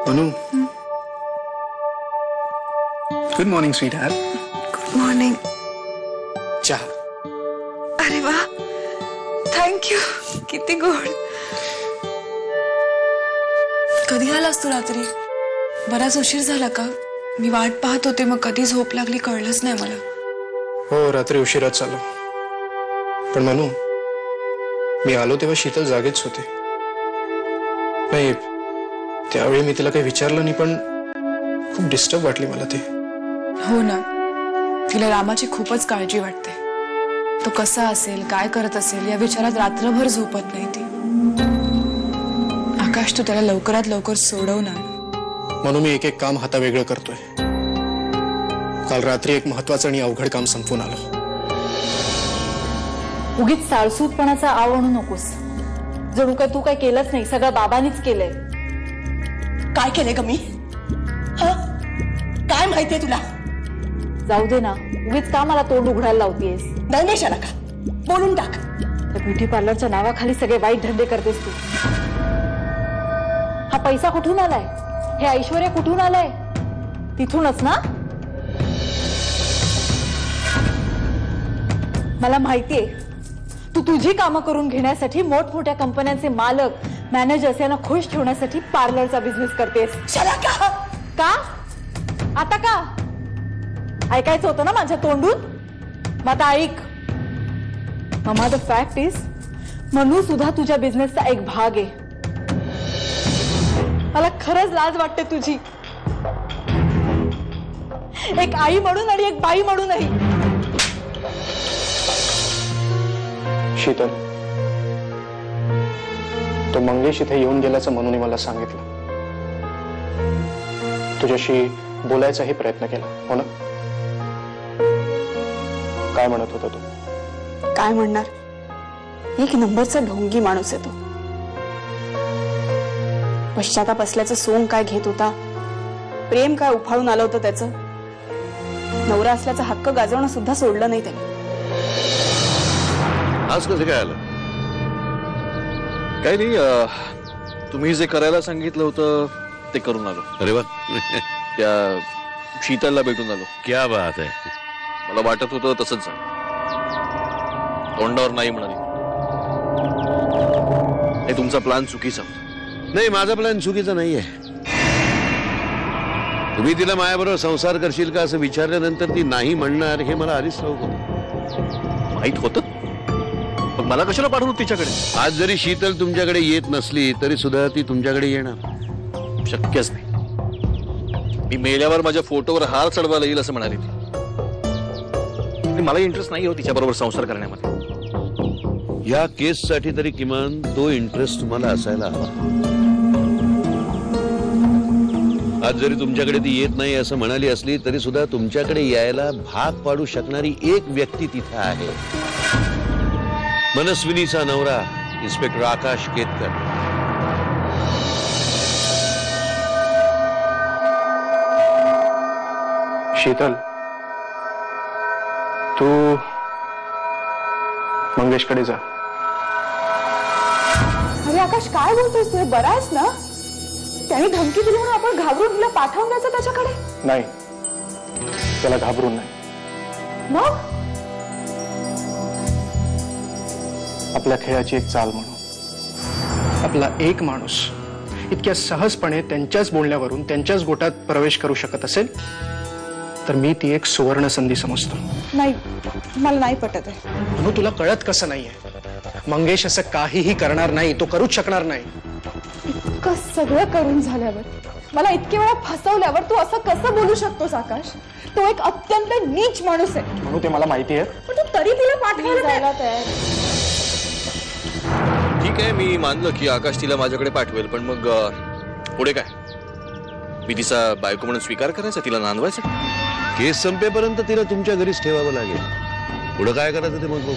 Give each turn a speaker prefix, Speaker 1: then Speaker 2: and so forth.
Speaker 1: Manu, good morning sweet heart.
Speaker 2: Good morning.
Speaker 1: चहा.
Speaker 2: अरे वाह, थँक्यू. किती गोड. कधी आलास तू रात्री? बराच उशीर झाला का? मी वाट पाहत होते, मग कधी झोप लागली कळलंच नाही मला.
Speaker 1: हो, रात्री उशिराच आलो. पण मनु, मी आलो तेव्हा शीतल जागेच होते. नाही, त्यावेळी मी तिला काही विचारलं नाही, पण खूप डिस्टर्ब वाटली मला ती.
Speaker 2: हो ना, तिला रामाची खूपच काळजी वाटते. तो कसा असेल, काय करत असेल या विचारात रात्रभर झोपत नाही ती. आकाश, तू त्याला लवकरात लवकर सोडव ना.
Speaker 1: म्हणून मी एक एक काम हातावेगळं करतोय. काल रात्री एक महत्वाचं आणि अवघड काम संपवून आलो.
Speaker 3: उगीच साळसूतपणाचा आव आणू नकोस. जणू काय तू काय केलंच नाही, सगळं बाबांनीच केलंय.
Speaker 4: काय केलंय ग मी? काय माहितीये तुला?
Speaker 3: जाऊ दे ना, उगीच का मला तोंड उघडायला लावतीयस?
Speaker 4: नैमेशाला का बोलून टाक.
Speaker 3: त्या ब्युटी पार्लरच्या नावाखाली सगळे वाईट धंदे करतेस तू. हा पैसा कुठून आलाय? हे ऐश्वर्य कुठून आलंय? तिथूनच ना? मला माहितीये, तू तुझी कामं करून घेण्यासाठी मोठमोठ्या कंपन्यांचे मालक मॅनेजर्स यांना खुश ठेवण्यासाठी पार्लरचा बिझनेस करतेस.
Speaker 4: का?
Speaker 3: का आता का ऐकायचं होतं ना माझ्या तोंडून? मग आता ऐक. Mama, the fact is, Manu सुद्धा तुझ्या बिझनेसचा एक भाग आहे. मला खरंच लाज वाटते तुझी, एक आई म्हणून आणि एक बाई म्हणूनही.
Speaker 1: शीतल, तो मंगेश इथे येऊन गेल्याचं म्हणून मला सांगितलं. तुझ्याशी बोलायचाही प्रयत्न केला, हो ना? काय म्हणत होता तू?
Speaker 2: काय म्हणणार, एक नंबरचा ढोंगी माणूस आहे तो. पश्चाताप असल्याचं सोंग काय घेत होता, प्रेम काय उफाळून आलं होतं त्याचं. नवरा असल्याचा हक्क गाजवणं सुद्धा सोडलं नाही त्याने.
Speaker 5: आज कसं काय आलं? काही नाही, तुम्ही जे करायला सांगितलं होतं ते करून आलो.
Speaker 6: अरे वा,
Speaker 5: त्या शीतलला भेटून आलो.
Speaker 6: क्या बात आहे.
Speaker 5: मला वाटत होतं तसंच झालं. तोंडावर नाही म्हणाली. हे तुमचा प्लॅन चुकीचा होता.
Speaker 6: नाही, माझा प्लॅन चुकीचा नाहीये. तुम्ही तिला माझ्याबरोबर संसार करशील का असं विचारल्यानंतर ती नाही म्हणणार हे मला आधीच ठाऊक होतं.
Speaker 5: माहित होतं, पण मला कशाला पाठवलं तिच्याकडे?
Speaker 6: आज जरी शीतल तुमच्याकडे येत नसली तरी सुद्धा ती तुमच्याकडे येणार.
Speaker 5: शक्यच नाही. मी मेल्यावर माझ्या फोटोवर हार चढवायला येईल असं म्हणाली ती. मला इंटरेस्ट नाही हो तिच्याबरोबर संसार करण्यामध्ये.
Speaker 6: या केससाठी तरी किमान तो इंटरेस्ट तुम्हाला असायला हवा. आज जरी तुमच्याकडे ती येत नाही असं म्हणाली असली तरी सुद्धा तुमच्याकडे यायला भाग पाडू शकणारी एक व्यक्ती तिथे आहे. मनस्विनीचा नवरा इन्स्पेक्टर आकाश केतकर.
Speaker 1: शीतल, तू मंगेशकडे जा.
Speaker 3: अरे आकाश, काय बोलतोयस तू? बरा आहेस ना? त्याने धमकी दिली म्हणून आपण घाबरून तिला पाठवून द्यायचं त्याच्याकडे?
Speaker 1: नाही, त्याला घाबरून नाही.
Speaker 3: मग
Speaker 1: आपल्या खेळाची एक चाल म्हणून आपला एक माणूस इतक्या सहजपणे त्यांच्याच बोलण्यावरून त्यांच्याच गोटात प्रवेश करू शकत असेल तर मी ती एक सुवर्ण संधी समजतो.
Speaker 3: नाही, मला नाही पटत आहे.
Speaker 1: म्हणून तुला कळत कसं नाहीये? मंगेश असं काहीही करणार नाही, तो करूच शकणार नाही.
Speaker 3: इतकं सगळं करून झाल्यावर, मला इतके वेळा फसवल्यावर तू असं कसं बोलू शकतोस आकाश? तो एक अत्यंत नीच माणूस आहे.
Speaker 1: म्हणून ते मला माहिती आहे.
Speaker 3: पण तू तरी तिला पाठवायला जायला तयार.
Speaker 5: ठीक आहे, मी मानलं की आकाश तिला माझ्याकडे पाठवेल, पण मग पुढे काय? मी तिचा बायको म्हणून स्वीकार करायचा, तिला नांदवायचं?
Speaker 6: केस संपेपर्यंत तिला तुमच्या घरीच ठेवावं लागेल. पुढं काय करायचं ते मग बघू.